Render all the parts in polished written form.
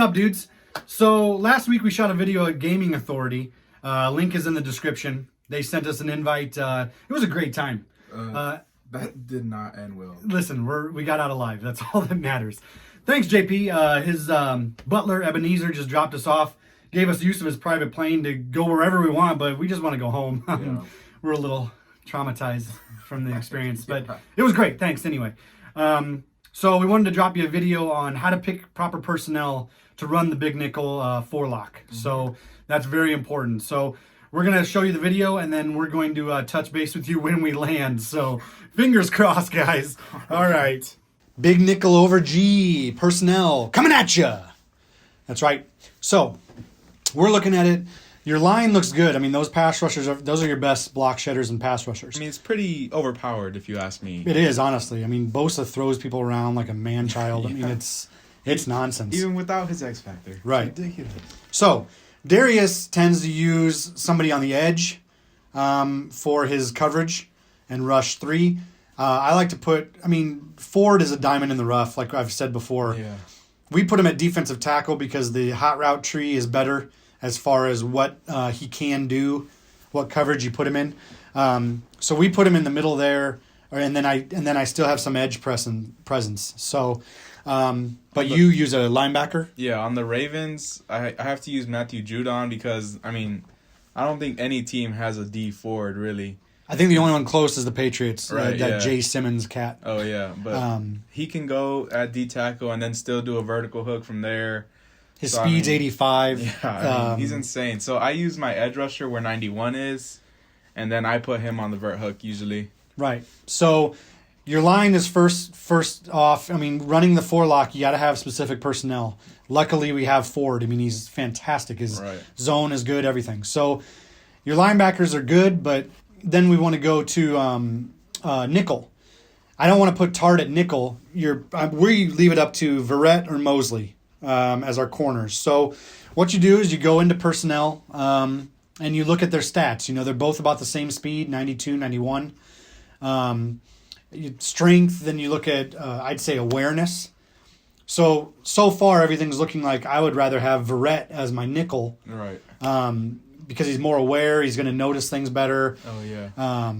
up, dudes? So last week we shot a video at Gaming Authority. Link is in the description. They sent us an invite. It was a great time. That did not end well. Listen, we got out alive. That's all that matters. Thanks, JP. His butler, Ebenezer, just dropped us off. Gave us use of his private plane to go wherever we want, but we just want to go home. Yeah. We're a little traumatized from the experience, but it was great. Thanks anyway. So we wanted to drop you a video on how to pick proper personnel to run the Big Nickel four-lock. Mm-hmm. So that's very important. So we're going to show you the video, and then we're going to touch base with you when we land. So fingers crossed, guys. All right. Big Nickel over G personnel coming at you. That's right. So we're looking at it. Your line looks good. I mean, those pass rushers, those are your best block shedders and pass rushers. I mean, it's pretty overpowered, if you ask me. It is, honestly. I mean, Bosa throws people around like a man-child. I mean, it's nonsense. Even without his X Factor. Right. It's ridiculous. So, Darius tends to use somebody on the edge for his coverage and rush 3. I like to put, Ford is a diamond in the rough, like I've said before. Yeah. We put him at defensive tackle because the hot route tree is better as far as what he can do, what coverage you put him in. So we put him in the middle there, and then I still have some edge presence. So, but you use a linebacker? Yeah, on the Ravens, I have to use Matthew Judon because, I don't think any team has a D Ford, really. I think the only one close is the Patriots, right, that Jay Simmons cat. Oh, yeah, but he can go at D tackle and then still do a vertical hook from there. His speed's 85. Yeah, he's insane. So I use my edge rusher where 91 is, and then I put him on the vert hook usually. Right. So your line is first off. Running the four-lock, you got to have specific personnel. Luckily, we have Ford. He's fantastic. His zone is good, everything. So your linebackers are good, but then we want to go to nickel. I don't want to put Tart at nickel. We leave it up to Verrett or Mosley as our corners. So what you do is you go into personnel and you look at their stats. They're both about the same speed, 92, 91. Strength, then you look at, I'd say, awareness. So far, everything's looking like I would rather have Verrett as my nickel. Right. Because he's more aware. He's going to notice things better. Oh, yeah.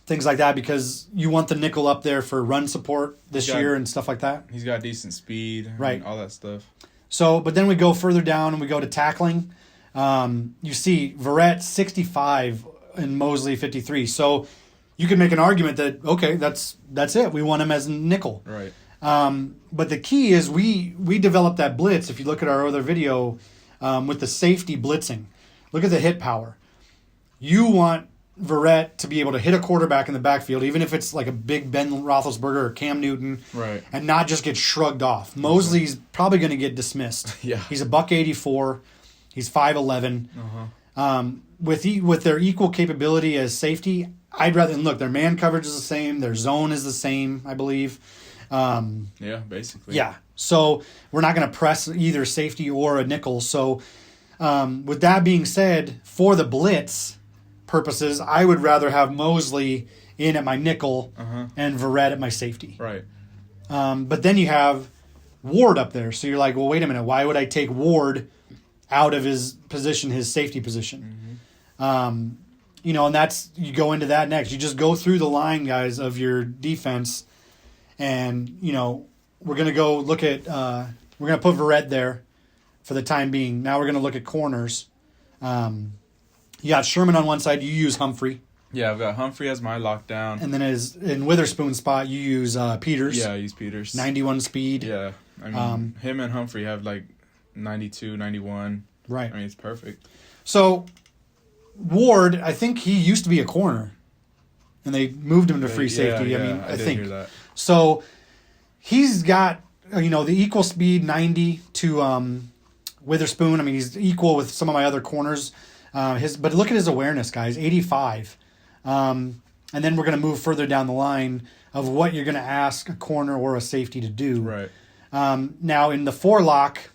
Things like that, because you want the nickel up there for run support this year and stuff like that. He's got decent speed, right? And all that stuff. So, but then we go further down and we go to tackling. You see Verrett 65 and Mosley 53. So you can make an argument that, okay, that's it. We want him as a nickel. Right. But the key is we developed that blitz. If you look at our other video with the safety blitzing, look at the hit power. You want Verrett to be able to hit a quarterback in the backfield, even if it's like a big Ben Roethlisberger or Cam Newton, right, and not just get shrugged off. Mosley's probably going to get dismissed. Yeah, he's a $184. He's 5'11". With their equal capability as safety, I'd rather look. Their man coverage is the same. Their zone is the same, I believe. Yeah, basically. Yeah. So we're not going to press either safety or a nickel. So with that being said, for the blitz purposes, I would rather have Mosley in at my nickel and Verrett at my safety. Right. But then you have Ward up there. So you're like, well, wait a minute. Why would I take Ward out of his position, hhis safety position? And that's, you go into that next. You just go through the line, guys, of your defense. And, we're going to go look at, we're going to put Verrett there for the time being. Now we're going to look at corners. You got Sherman on one side. You use Humphrey. Yeah, I've got Humphrey as my lockdown. And then in Witherspoon's spot, you use Peters. Yeah, I use Peters. 91 speed. Yeah. Him and Humphrey have like 92, 91. Right. It's perfect. So, Ward, I think he used to be a corner. And they moved him to free safety. Yeah, I think. Hear that. So, he's got, the equal speed, 90 to Witherspoon. He's equal with some of my other corners. But look at his awareness, guys, 85. And then we're going to move further down the line of what you're going to ask a corner or a safety to do. Right. Now, in the four-lock,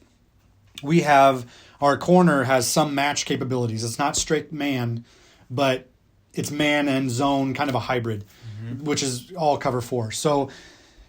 we have our corner has some match capabilities. It's not straight man, but it's man and zone, kind of a hybrid, which is all cover 4. So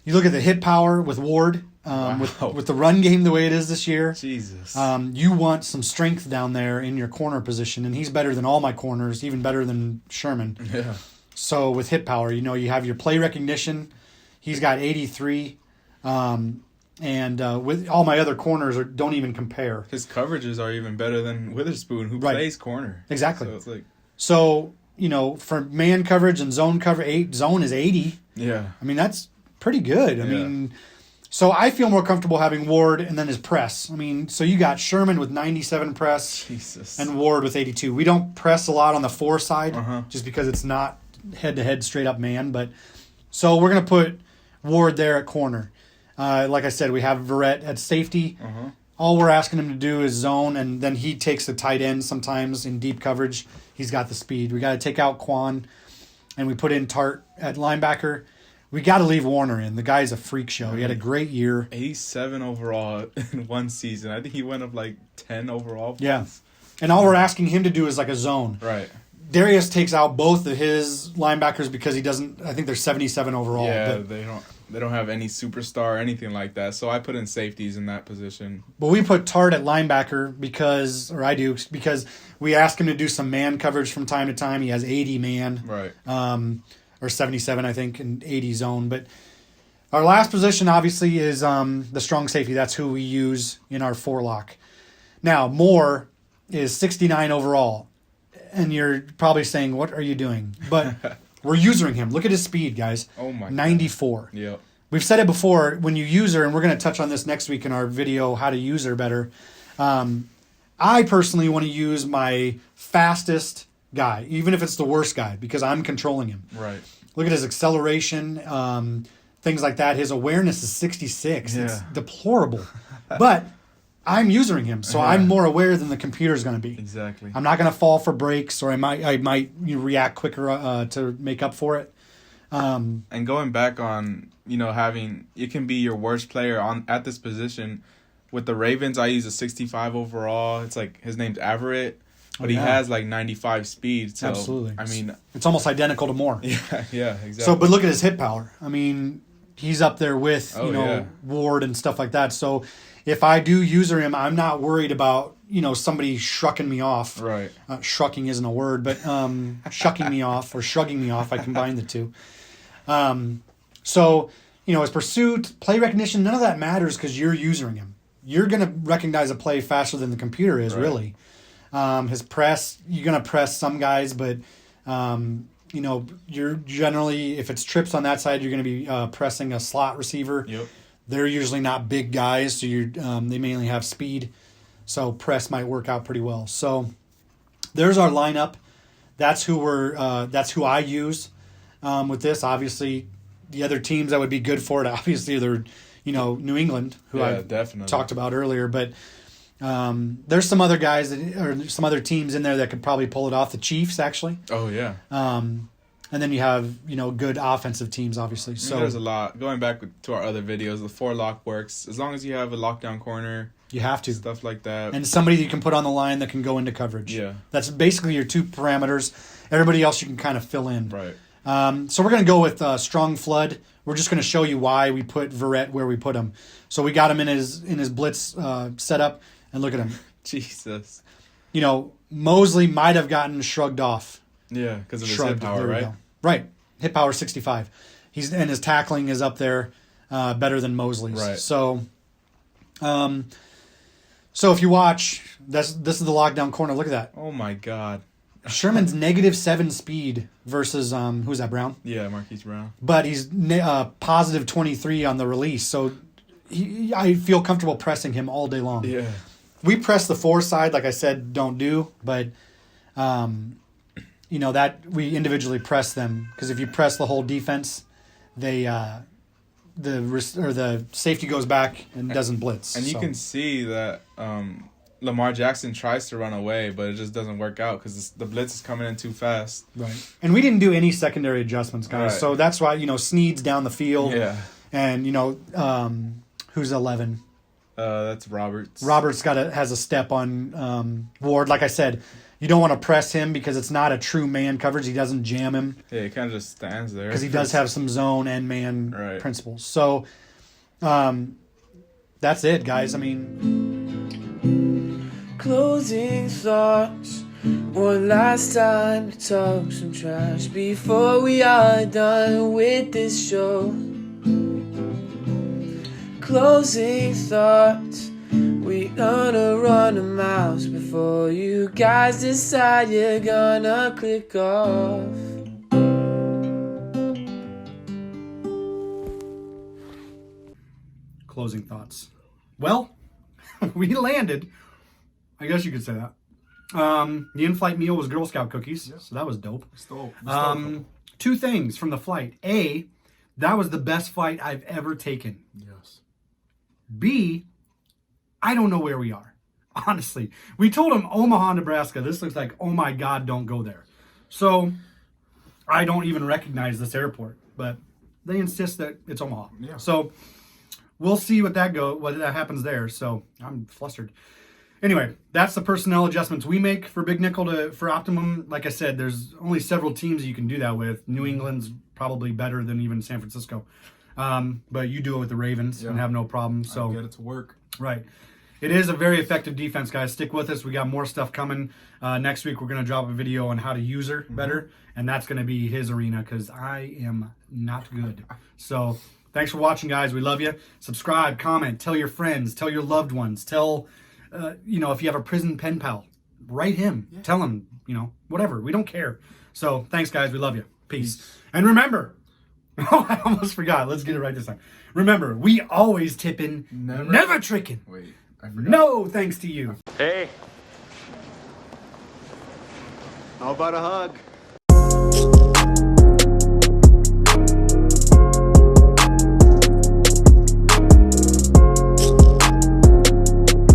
you look at the hit power with Ward. with the run game the way it is this year. Jesus. You want some strength down there in your corner position, and he's better than all my corners, even better than Sherman. Yeah. So with hit power, you have your play recognition. He's got 83. And with all my other corners don't even compare. His coverages are even better than Witherspoon, who plays corner. Exactly. So it's like, for man coverage and zone zone is 80. Yeah. I mean, that's pretty good. I mean, so I feel more comfortable having Ward and then his press. I mean, so you got Sherman with 97 press. Jesus. And Ward with 82. We don't press a lot on the 4 side just because it's not head-to-head straight-up man. But so we're going to put Ward there at corner. Like I said, we have Verrett at safety. All we're asking him to do is zone, and then he takes the tight end sometimes in deep coverage. He's got the speed. We got to take out Quan, and we put in Tart at linebacker. We got to leave Warner in. The guy's a freak show. He had a great year. 87 overall in one season. I think he went up like 10 overall. Yeah. And all we're asking him to do is like a zone. Right. Darius takes out both of his linebackers because he doesn't. I think they're 77 overall. Yeah, they don't have any superstar or anything like that. So I put in safeties in that position. But we put Tart at linebacker because we ask him to do some man coverage from time to time. He has 80 man, right, or 77, I think, and 80 zone. But our last position obviously is the strong safety. That's who we use in our 4-lock. Now Moore is 69 overall. And you're probably saying, what are you doing? But we're usering him. Look at his speed, guys. Oh, my 94. Yep. We've said it before. When you use her, and we're going to touch on this next week in our video, how to use her better. I personally want to use my fastest guy, even if it's the worst guy, because I'm controlling him. Right. Look at his acceleration, things like that. His awareness is 66. Yeah. It's deplorable. But I'm using him, so I'm more aware than the computer's going to be. Exactly. I'm not going to fall for breaks, or I might react quicker to make up for it. And going back on, having it can be your worst player at this position. With the Ravens, I use a 65 overall. It's like his name's Averett, but he has like 95 speed. So, absolutely. I mean, it's almost identical to Moore. Yeah, exactly. So, but look at his hit power. I mean, he's up there with Ward and stuff like that. So, if I do user him, I'm not worried about somebody shrucking me off. Right. Shrucking isn't a word, but shucking me off or shrugging me off. I combine the two. So his pursuit, play recognition, none of that matters because you're using him. You're going to recognize a play faster than the computer is, really. His press, you're going to press some guys, but you're generally, if it's trips on that side, you're going to be pressing a slot receiver. Yep. They're usually not big guys, so they mainly have speed. So press might work out pretty well. So there's our lineup. That's who I use with this. Obviously, the other teams that would be good for it, obviously, they're New England, who I definitely talked about earlier. But there's some other guys or some other teams in there that could probably pull it off. The Chiefs, actually. Oh yeah. And then you have, good offensive teams, obviously. So there's a lot. Going back to our other videos, the 4-lock works. As long as you have a lockdown corner. You have to. Stuff like that. And somebody you can put on the line that can go into coverage. Yeah. That's basically your 2 parameters. Everybody else you can kind of fill in. Right. So we're going to go with strong flood. We're just going to show you why we put Verrett where we put him. So we got him in his blitz setup, and look at him. Jesus. Mosley might have gotten shrugged off. Yeah, because of his hit power, right? Right. Hit power 65. And his tackling is up there better than Mosley's. Right. So if you watch, this is the lockdown corner. Look at that. Oh my God. Sherman's -7 speed versus who's that, Brown? Yeah, Marquise Brown. But he's positive 23 on the release, so I feel comfortable pressing him all day long. Yeah. We press the 4 side, like I said, don't do, but that we individually press them because if you press the whole defense, the safety goes back and doesn't blitz. And you can see that Lamar Jackson tries to run away, but it just doesn't work out because the blitz is coming in too fast. Right. And we didn't do any secondary adjustments, guys. Right. So that's why, Snead's down the field. Yeah. And, who's 11? That's Roberts. Roberts has a step on Ward. Like I said, you don't want to press him because it's not a true man coverage. He doesn't jam him. Yeah, he kind of just stands there. Because he does have some zone and man principles. So, that's it, guys. I mean, closing thoughts. One last time to talk some trash before we are done with this show. Closing thoughts. We gonna run a mouse before you guys decide you're gonna click off. closing thoughts. Well, we landed. I guess you could say that. The in-flight meal was Girl Scout cookies, so that was dope. Two things from the flight. A, that was the best flight I've ever taken. Yes. B, I don't know where we are. Honestly. We told them Omaha, Nebraska. This looks like, oh my God, don't go there. So I don't even recognize this airport, but they insist that it's Omaha. Yeah. So we'll see what that happens there. So I'm flustered. Anyway, that's the personnel adjustments we make for Big Nickel for Optimum. Like I said, there's only several teams you can do that with. New England's probably better than even San Francisco. But you do it with the Ravens and have no problem. So I get it to work. Right. It is a very effective defense, guys. Stick with us. We got more stuff coming. Next week, we're going to drop a video on how to use her better. And that's going to be his arena because I am not good. So thanks for watching, guys. We love you. Subscribe, comment, tell your friends, tell your loved ones, tell... if you have a prison pen pal, write him. Yeah. Tell him, whatever. We don't care. So thanks, guys. We love you. Peace. And remember, I almost forgot. Let's get it right this time. Remember, we always tippin', never trickin'. Wait, I forgot. No thanks to you. Hey. How about a hug?